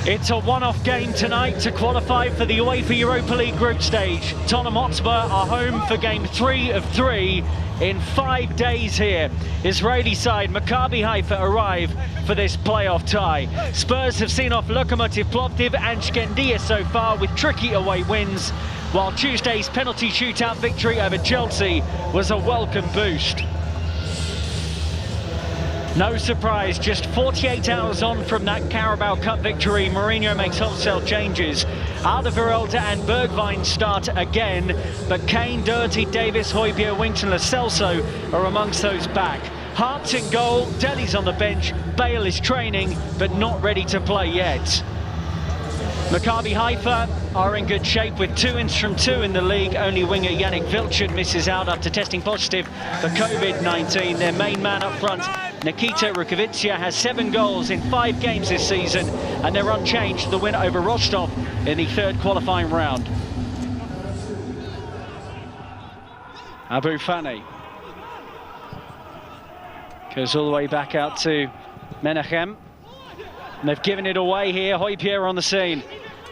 It's a one-off game tonight to qualify for the UEFA Europa League group stage. Tottenham Hotspur are home for game 3 of 3 in 5 days here. Israeli side Maccabi Haifa arrive for this playoff tie. Spurs have seen off Lokomotiv Plovdiv and Shkendia so far with tricky away wins, while Tuesday's penalty shootout victory over Chelsea was a welcome boost. No surprise, just 48 hours on from that Carabao Cup victory, Mourinho makes wholesale changes. Alderweireld and Bergwijn start again, but Kane, Doherty, Davis, Højbjerg, Winks and Lo Celso are amongst those back. Hart's in goal, Dele's on the bench, Bale is training, but not ready to play yet. Maccabi Haifa are in good shape with 2 wins from 2 in the league. Only winger Yannick Vilchin misses out after testing positive for COVID-19. Their main man up front, Nikita Rukavica, has 7 goals in 5 games this season, and they're unchanged. The win over Rostov in the 3rd qualifying round. Abu Fani goes all the way back out to Menachem. And they've given it away here. Højbjerg on the scene.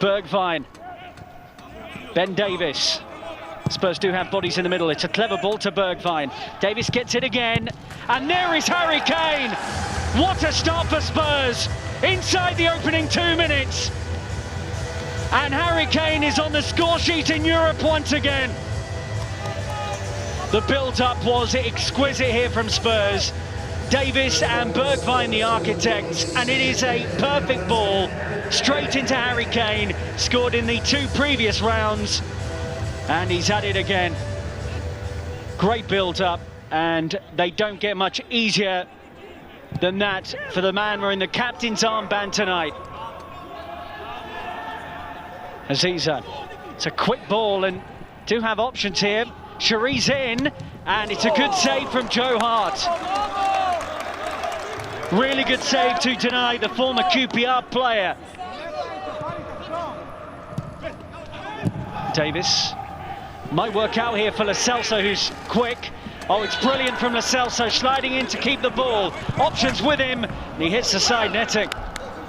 Bergwijn. Ben Davis. Spurs do have bodies in the middle. It's a clever ball to Bergwijn. Davis gets it again. And there is Harry Kane. What a start for Spurs. Inside the opening 2 minutes. And Harry Kane is on the score sheet in Europe once again. The build-up was exquisite here from Spurs. Davis and Bergwijn the architects, and it is a perfect ball straight into Harry Kane, scored in the 2 previous rounds, and he's at it again. Great build-up, and they don't get much easier than that for the man wearing the captain's armband tonight. Aziza, it's a quick ball and do have options here. Cherie's in, and it's a good save from Joe Hart. Really good save to deny the former QPR player. Davis might work out here for Lo Celso, who's quick. Oh, it's brilliant from Lo Celso, sliding in to keep the ball. Options with him, and he hits the side netting.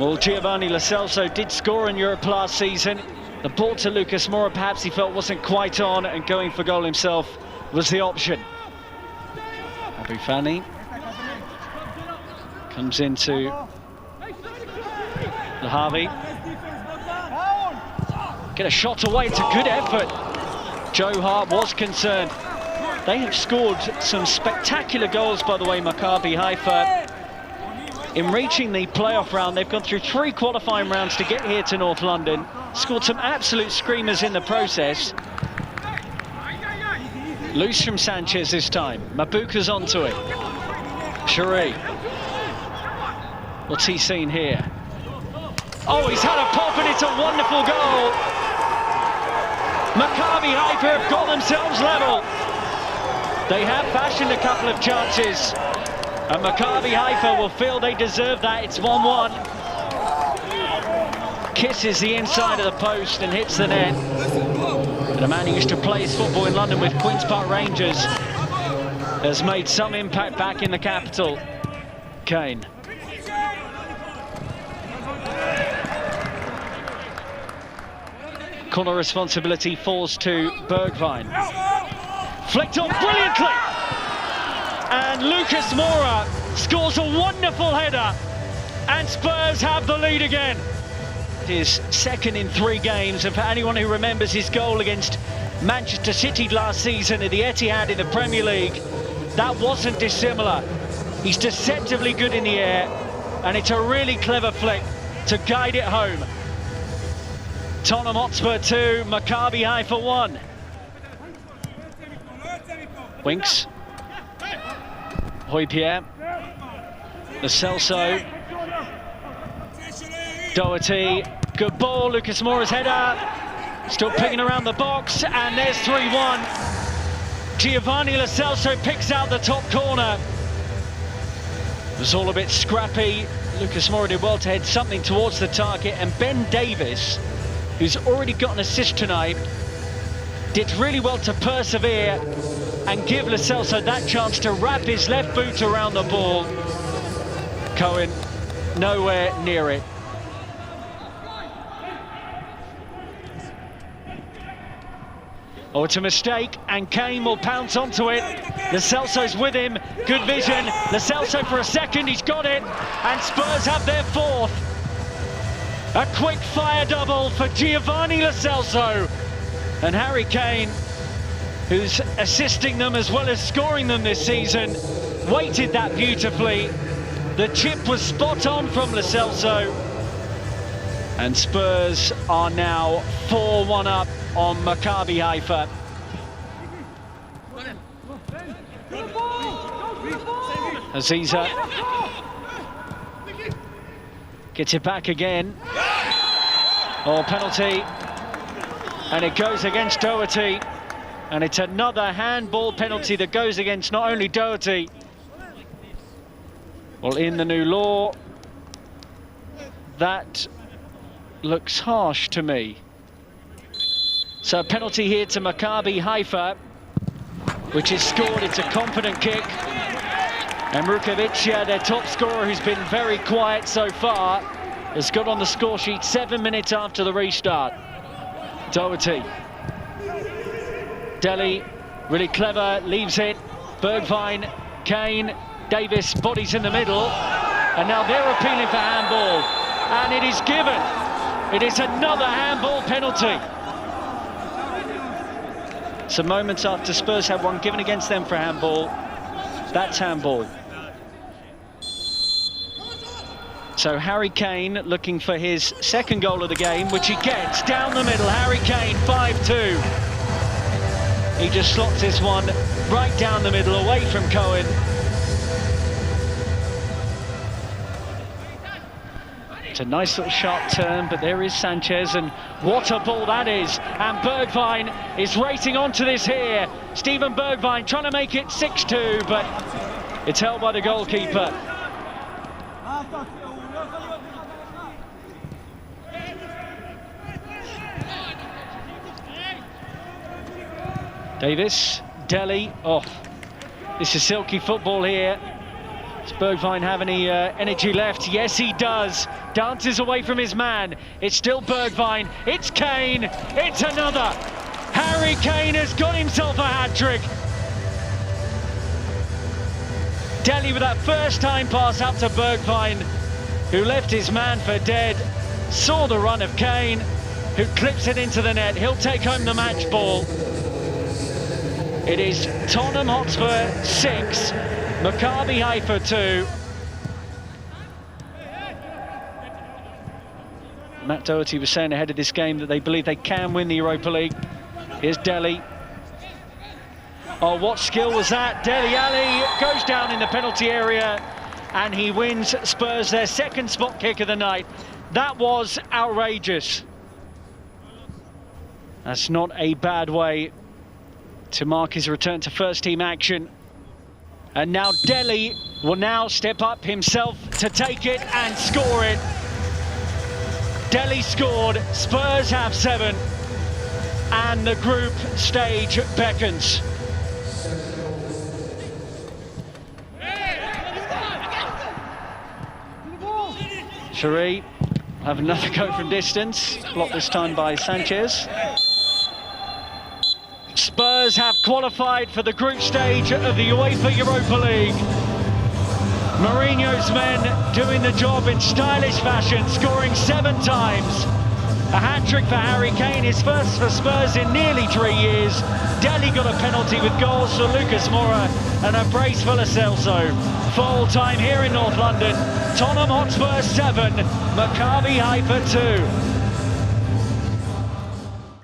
Well, Giovanni Lo Celso did score in Europe last season. The ball to Lucas Moura, perhaps he felt wasn't quite on, and going for goal himself was the option. Abu Fani comes into Lahavi. Get a shot away, it's a good effort. Joe Hart was concerned. They have scored some spectacular goals, by the way, Maccabi Haifa. In reaching the playoff round, they've gone through 3 qualifying rounds to get here to North London. Scored some absolute screamers in the process. Loose from Sanchez this time. Mabuka's onto it. Cherie. What's he seen here? Oh, he's had a pop and it's a wonderful goal. Maccabi Haifa have got themselves level. They have fashioned a couple of chances, and Maccabi Haifa will feel they deserve that. It's 1-1. Kisses the inside of the post and hits the net. And a man who used to play his football in London with Queen's Park Rangers has made some impact back in the capital. Kane. Corner responsibility falls to Bergwijn. Flicked on brilliantly! And Lucas Moura scores a wonderful header, and Spurs have the lead again. His 2nd in 3 games, and for anyone who remembers his goal against Manchester City last season at the Etihad in the Premier League, that wasn't dissimilar. He's deceptively good in the air, and it's a really clever flick to guide it home. Tottenham Hotspur 2, Maccabi Haifa 1. Winks. Højbjerg. Lo Celso. Doherty. Good ball, Lucas Moura's header. Still picking around the box, and there's 3-1. Giovanni Lo Celso picks out the top corner. It was all a bit scrappy. Lucas Moura did well to head something towards the target, and Ben Davis, who's already got an assist tonight, did really well to persevere and give Lo Celso that chance to wrap his left boot around the ball. Cohen nowhere near it. Oh, it's a mistake, and Kane will pounce onto it. Lo Celso's with him, good vision. Lo Celso for a second, he's got it, and Spurs have their fourth. A quick fire double for Giovanni Lo Celso. And Harry Kane, who's assisting them as well as scoring them this season, weighted that beautifully. The chip was spot on from Lo Celso. And Spurs are now 4-1 up on Maccabi Haifa. Aziza gets it back again. Oh, penalty. And it goes against Doherty. And it's another handball penalty that goes against not only Doherty. Well, in the new law, that looks harsh to me. So a penalty here to Maccabi Haifa, which is scored. It's a confident kick. And Rukavic, their top scorer, who's been very quiet so far, has got on the score sheet 7 minutes after the restart. Doherty. Dele, really clever, leaves it. Bergwijn, Kane, Davis, bodies in the middle. And now they're appealing for handball. And it is given. It is another handball penalty. Some moments after Spurs had one given against them for handball. That's handball. So Harry Kane looking for his second goal of the game, which he gets down the middle. Harry Kane, 5-2. He just slots this one right down the middle, away from Cohen. It's a nice little sharp turn, but there is Sanchez, and what a ball that is. And Bergwijn is racing onto this here. Steven Bergwijn trying to make it 6-2, but it's held by the goalkeeper. Davis, Dele, oh, this is silky football here. Does Bergwijn have any energy left? Yes, he does. Dances away from his man. It's still Bergwijn. It's Kane. It's another. Harry Kane has got himself a hat-trick. Dele with that first-time pass up to Bergwijn, who left his man for dead. Saw the run of Kane, who clips it into the net. He'll take home the match ball. It is Tottenham Hotspur 6, Maccabi Haifa 2. Matt Doherty was saying ahead of this game that they believe they can win the Europa League. Here's Dele. Oh, what skill was that? Dele Alli goes down in the penalty area, and he wins Spurs their second spot kick of the night. That was outrageous. That's not a bad way to mark his return to first team action. And now Dele will now step up himself to take it and score it. Dele scored, Spurs have 7, and the group stage beckons. Cherie have another go from distance, blocked this time by Sanchez. Spurs have qualified for the group stage of the UEFA Europa League. Mourinho's men doing the job in stylish fashion, scoring 7 times. A hat-trick for Harry Kane, his first for Spurs in nearly 3 years. Dele got a penalty with goals for Lucas Moura and a brace for Lo Celso. Full time here in North London. Tottenham Hotspur 7, Maccabi Haifa 2.